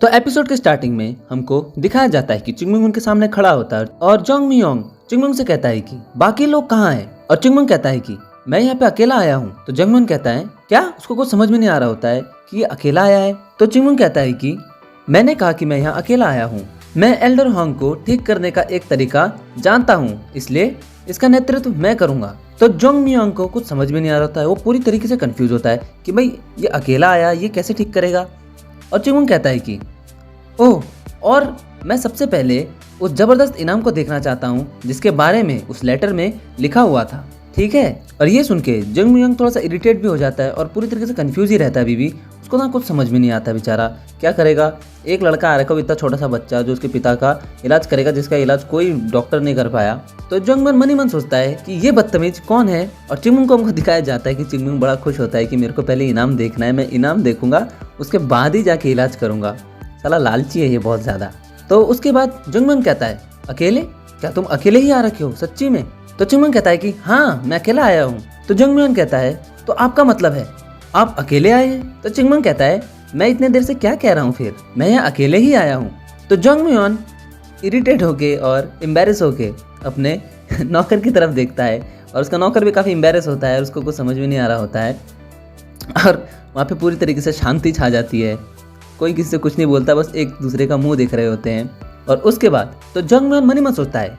तो एपिसोड के स्टार्टिंग में हमको दिखाया जाता है कि चिंगमिंग उनके सामने खड़ा होता है और जोंग मियोंग चिंगमिंग से कहता है कि बाकी लोग कहाँ हैं, और चिंगमिंग कहता है कि मैं यहाँ पे अकेला आया हूँ। तो जंगमियोंग कहता है क्या, उसको कुछ समझ में नहीं आ रहा होता है कि ये अकेला आया है। तो चिंगमिंग कहता है कि मैंने कहा कि मैं यहाँ अकेला आया हूँ, मैं एल्डर होंग को ठीक करने का एक तरीका जानता हूँ, इसलिए इसका नेतृत्व मैं करूंगा। तो जोंग मियोंग को कुछ समझ में नहीं आ रहा होता है, वो पूरी तरीके से कंफ्यूज होता है कि भाई ये अकेला आया, ये कैसे ठीक करेगा। और चिंगमिंग कहता है कि ओह, और मैं सबसे पहले उस जबरदस्त इनाम को देखना चाहता हूँ जिसके बारे में उस लेटर में लिखा हुआ था, ठीक है। और ये सुन के जोंग मियोंग थोड़ा सा इरिटेट भी हो जाता है और पूरी तरीके से कंफ्यूज ही रहता है अभी भी। उसको ना कुछ समझ में नहीं आता बेचारा, क्या करेगा। एक लड़का आ रखा है, इतना छोटा सा बच्चा जो उसके पिता का इलाज करेगा, जिसका इलाज कोई डॉक्टर नहीं कर पाया। तो जोंग मियोंग मन ही मन सोचता है कि ये बदतमीज कौन है। और चिंगमिंग को हमको दिखाया जाता है कि चिंगमिंग बड़ा खुश होता है कि मेरे को पहले इनाम देखना है, मैं इनाम देखूंगा उसके बाद ही जाके इलाज करूंगा। साला लालची है ये बहुत ज्यादा। तो उसके बाद जोंग मियोंग कहता है अकेले, क्या तुम अकेले ही आ रखे हो सच्ची में। तो चिंगमिंग कहता है कि हाँ मैं अकेला आया हूँ। तो जोंग मियोंग कहता है तो आपका मतलब है आप अकेले आए हैं। तो चिंगमिंग कहता है मैं इतने देर से क्या कह रहा हूँ, फिर मैं यहाँ अकेले ही आया हूँ। तो जोंग मियोंग इरिटेट होके और एम्बेरस होके अपने नौकर की तरफ देखता है और उसका नौकर भी काफी एम्बेरस होता है और उसको कुछ समझ में नहीं आ रहा होता है। और वहाँ पे पूरी तरीके से शांति छा जाती है, कोई किसी से कुछ नहीं बोलता, बस एक दूसरे का मुंह देख रहे होते हैं। और उसके बाद तो जोंग मियोंग मन ही मन सोचता है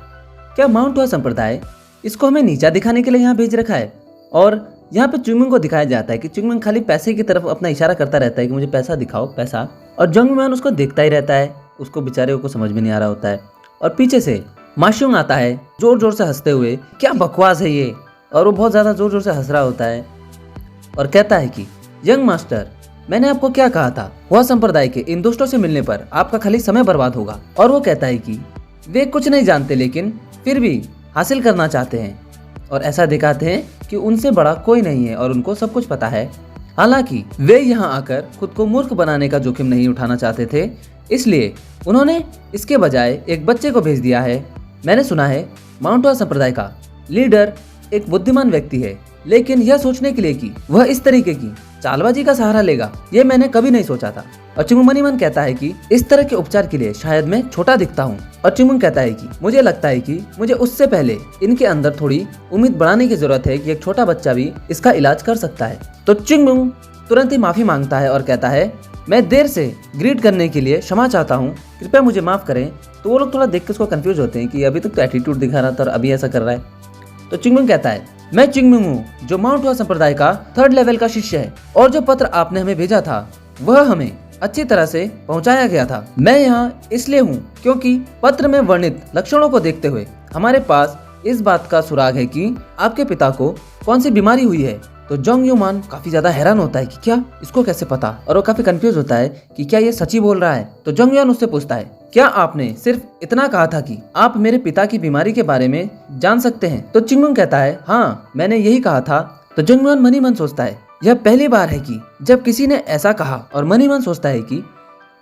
क्या माउंट हुआ संप्रदाय इसको हमें नीचा दिखाने के लिए यहाँ भेज रखा है। और यहाँ पे चिंगमिंग को दिखाया जाता है कि चिंगमिंग खाली पैसे की तरफ अपना इशारा करता रहता है कि मुझे पैसा दिखाओ पैसा। और जोंग मियोंग उसको देखता ही रहता है, उसको बेचारे को समझ में नहीं आ रहा होता है। और पीछे से माशुंग आता है जोर जोर से हंसते हुए, क्या बकवास है ये। और वो बहुत ज्यादा जोर जोर से हंस रहा होता है और कहता है कि यंग मास्टर मैंने आपको क्या कहा था, वह संप्रदाय के इन दुष्टों से मिलने पर आपका खाली समय बर्बाद होगा। और वो कहता है कि वे कुछ नहीं जानते लेकिन फिर भी हासिल करना चाहते हैं और ऐसा दिखाते हैं कि उनसे बड़ा कोई नहीं है और उनको सब कुछ पता है। हालांकि वे यहाँ आकर खुद को मूर्ख बनाने का जोखिम नहीं उठाना चाहते थे, इसलिए उन्होंने इसके बजाय एक बच्चे को भेज दिया है। मैंने सुना है माउंट हुआ संप्रदाय का लीडर एक बुद्धिमान व्यक्ति है, लेकिन यह सोचने के लिए कि वह इस तरीके की चालबाजी का सहारा लेगा, ये मैंने कभी नहीं सोचा था। और चिंगमिंग मन ही मन कहता है कि इस तरह के उपचार के लिए शायद मैं छोटा दिखता हूँ। और चिंगमिंग कहता है कि मुझे लगता है कि मुझे उससे पहले इनके अंदर थोड़ी उम्मीद बढ़ाने की जरूरत है कि एक छोटा बच्चा भी इसका इलाज कर सकता है। तो चिंगमिंग तुरंत ही माफी मांगता है और कहता है मैं देर से ग्रीट करने के लिए क्षमा चाहता हूँ, कृपया मुझे माफ करें। तो वो लोग थोड़ा देख के उसको कंफ्यूज होते हैं कि अभी तक तो एटीट्यूड दिखा रहा था और अभी ऐसा कर रहा है। तो चिंगमिंग कहता है मैं चिंगमिंग हूँ जो माउंट हुआ संप्रदाय का 3rd लेवल का शिष्य है, और जो पत्र आपने हमें भेजा था वह हमें अच्छी तरह से पहुंचाया गया था। मैं यहाँ इसलिए हूँ क्योंकि पत्र में वर्णित लक्षणों को देखते हुए हमारे पास इस बात का सुराग है कि आपके पिता को कौन सी बीमारी हुई है। तो जोंग युमान काफी ज्यादा हैरान होता है कि क्या इसको कैसे पता, और वो काफी कंफ्यूज होता है कि क्या ये सच्ची बोल रहा है। तो जोंग युमान उससे पूछता है क्या आपने सिर्फ इतना कहा था कि आप मेरे पिता की बीमारी के बारे में जान सकते हैं। तो चिंगमिंग कहता है हाँ मैंने यही कहा था। तो जोंग युमान मन ही मन सोचता है यह पहली बार है कि जब किसी ने ऐसा कहा, और मन ही मन सोचता है कि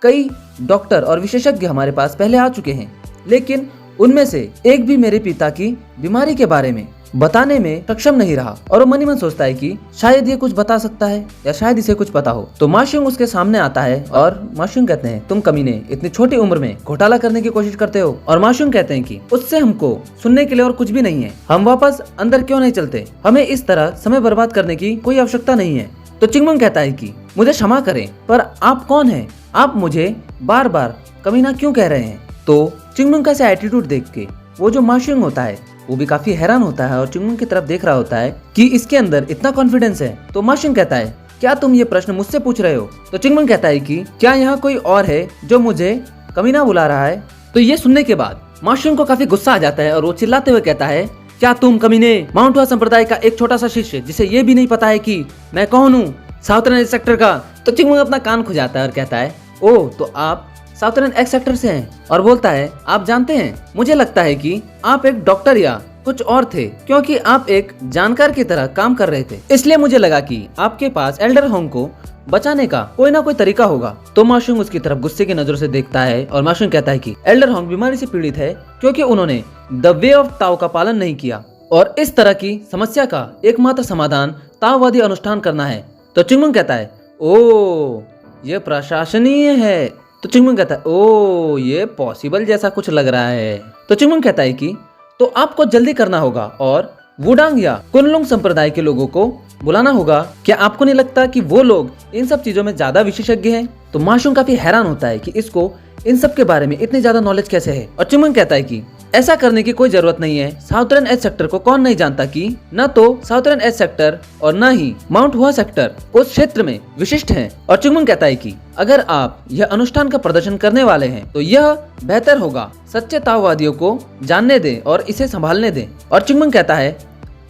कई डॉक्टर और विशेषज्ञ हमारे पास पहले आ चुके हैं, लेकिन उनमें से एक भी मेरे पिता की बीमारी के बारे में बताने में सक्षम नहीं रहा। और वो मन ही मन सोचता है कि शायद ये कुछ बता सकता है या शायद इसे कुछ पता हो। तो माशुंग उसके सामने आता है और माशुंग कहते हैं तुम कमीने इतनी छोटी उम्र में घोटाला करने की कोशिश करते हो। और माशुंग कहते हैं कि उससे हमको सुनने के लिए और कुछ भी नहीं है, हम वापस अंदर क्यों नहीं चलते, हमें इस तरह समय बर्बाद करने की कोई आवश्यकता नहीं है। तो चिंगमिंग कहता है कि मुझे क्षमा करें पर आप कौन है, आप मुझे बार बार कमीना क्यों कह रहे हैं। तो चिंगमिंग का ऐसा एटीट्यूड देख के वो जो माशुंग होता है वो भी काफी हैरान होता है और चिंगमिंग की तरफ देख रहा होता है कि इसके अंदर इतना कॉन्फिडेंस है। तो माशुंग कहता है क्या तुम ये प्रश्न मुझसे पूछ रहे हो। तो चिंगमिंग कहता है कि क्या यहाँ कोई और है जो मुझे कमीना बुला रहा है। तो ये सुनने के बाद माशुंग को काफी गुस्सा आ जाता है और वो चिल्लाते हुए कहता है क्या तुम कमीने माउंट हुआ संप्रदाय का एक छोटा सा शिष्य जिसे ये भी नहीं पता है कि मैं कौन हूँ, साउथर्न सेक्टर का। तो चिंगमिंग अपना कान खुजाता है और कहता है ओह तो आप साउथर्न एक्स सेक्टर से हैं। और बोलता है आप जानते हैं मुझे लगता है कि आप एक डॉक्टर या कुछ और थे, क्योंकि आप एक जानकार की तरह काम कर रहे थे, इसलिए मुझे लगा कि आपके पास एल्डर होंग को बचाने का कोई ना कोई तरीका होगा। तो माशुंग उसकी तरफ गुस्से की नजरों से देखता है और माशुंग कहता है कि एल्डर होंग बीमारी से पीड़ित है क्योंकि उन्होंने द वे ऑफ ताओ का पालन नहीं किया, और इस तरह की समस्या का एकमात्र समाधान ताओवादी अनुष्ठान करना है। तो चिंगमिंग कहता है ओ ये प्रशासनीय है, तो चिंगमुंग कहता है ओ ये पॉसिबल जैसा कुछ लग रहा है। तो चिंगमुंग कहता है कि तो आपको जल्दी करना होगा और वुडांग या कुनलुंग संप्रदाय के लोगों को बुलाना होगा। क्या आपको नहीं लगता कि वो लोग इन सब चीजों में ज्यादा विशेषज्ञ हैं? तो माशुंग काफी हैरान होता है कि इसको इन सब के बारे में इतनी ज्यादा नॉलेज कैसे है। और चिंगमुंग कहता है कि ऐसा करने की कोई जरूरत नहीं है। साउथर्न एज सेक्टर को कौन नहीं जानता कि न तो साउथर्न एज सेक्टर और न ही माउंट हुआ सेक्टर उस क्षेत्र में विशिष्ट हैं। और चिंगमुंग कहता है कि अगर आप यह अनुष्ठान का प्रदर्शन करने वाले हैं तो यह बेहतर होगा सच्चे ताओवादियों को जानने दें और इसे संभालने दें। और चिंगमुंग कहता है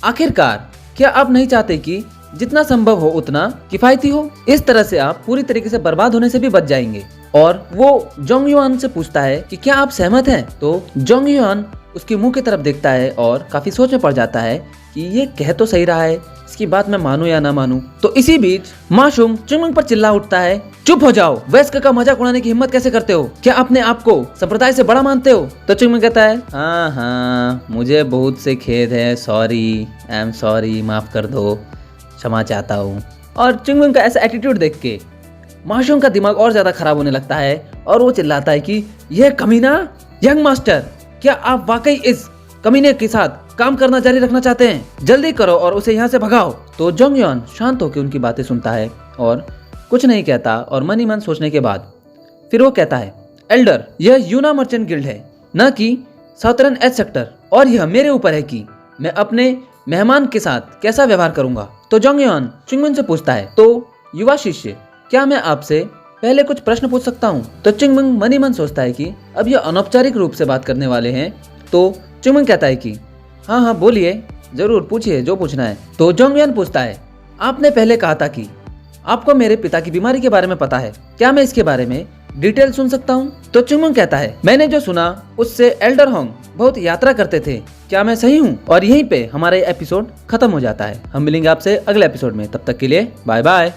आखिरकार क्या आप नहीं चाहते कि जितना संभव हो उतना किफायती हो? इस तरह से आप पूरी तरीके से बर्बाद होने से भी बच जाएंगे। और वो जोंग युआन से पूछता है कि क्या आप सहमत हैं? तो जोंग युआन उसके मुंह की तरफ देखता है और काफी सोच में पड़ जाता है कि ये कह तो सही रहा है, इसकी बात मैं मानूं या ना मानूं। तो इसी बीच माशुंग चिंगमुंग पर चिल्ला उठता है, चुप हो जाओ, वयस्क का मजाक उड़ाने की हिम्मत कैसे करते हो? क्या अपने आप को संप्रदाय से बड़ा मानते हो? तो चिंगमुंग कहता है हाँ मुझे बहुत से खेद है, सॉरी, आई एम सॉरी, माफ कर दो, क्षमा चाहता हूँ। और चिंगमुंग का ऐसा एटीट्यूड देख के माशुंग का दिमाग और ज्यादा खराब होने लगता है और वो चिल्लाता है कि यह कमीना यंग मास्टर, क्या आप वाकई इस कमीने के साथ काम करना जारी रखना चाहते हैं? जल्दी करो और उसे यहाँ से भगाओ। तो जोंग युआन शांत होकर उनकी बातें सुनता है और कुछ नहीं कहता। और मन ही मन सोचने के बाद फिर वो कहता है, एल्डर, यह यूना मर्चेंट गिल्ड है, न कि साउथर्न एज सेक्टर, और यह मेरे ऊपर है कि मैं अपने मेहमान के साथ कैसा व्यवहार करूंगा। तो जोंग युआन चिंगमुंग से पूछता है, तो युवा शिष्य, क्या मैं आपसे पहले कुछ प्रश्न पूछ सकता हूँ? तो चिंगमुंग मन ही मन सोचता है कि अब ये अनौपचारिक रूप से बात करने वाले हैं। तो चिंगमुंग कहता है कि हाँ बोलिए, जरूर पूछिए जो पूछना है। तो जोंग युआन पूछता है, आपने पहले कहा था कि आपको मेरे पिता की बीमारी के बारे में पता है, क्या मैं इसके बारे में डिटेल सुन सकता हूँ? तो चिंगमुंग कहता है, मैंने जो सुना उससे एल्डर होंग बहुत यात्रा करते थे, क्या मैं सही हूँ? और यहीं पे हमारा एपिसोड खत्म हो जाता है। हम मिलेंगे आपसे अगले एपिसोड में, तब तक के लिए बाय बाय।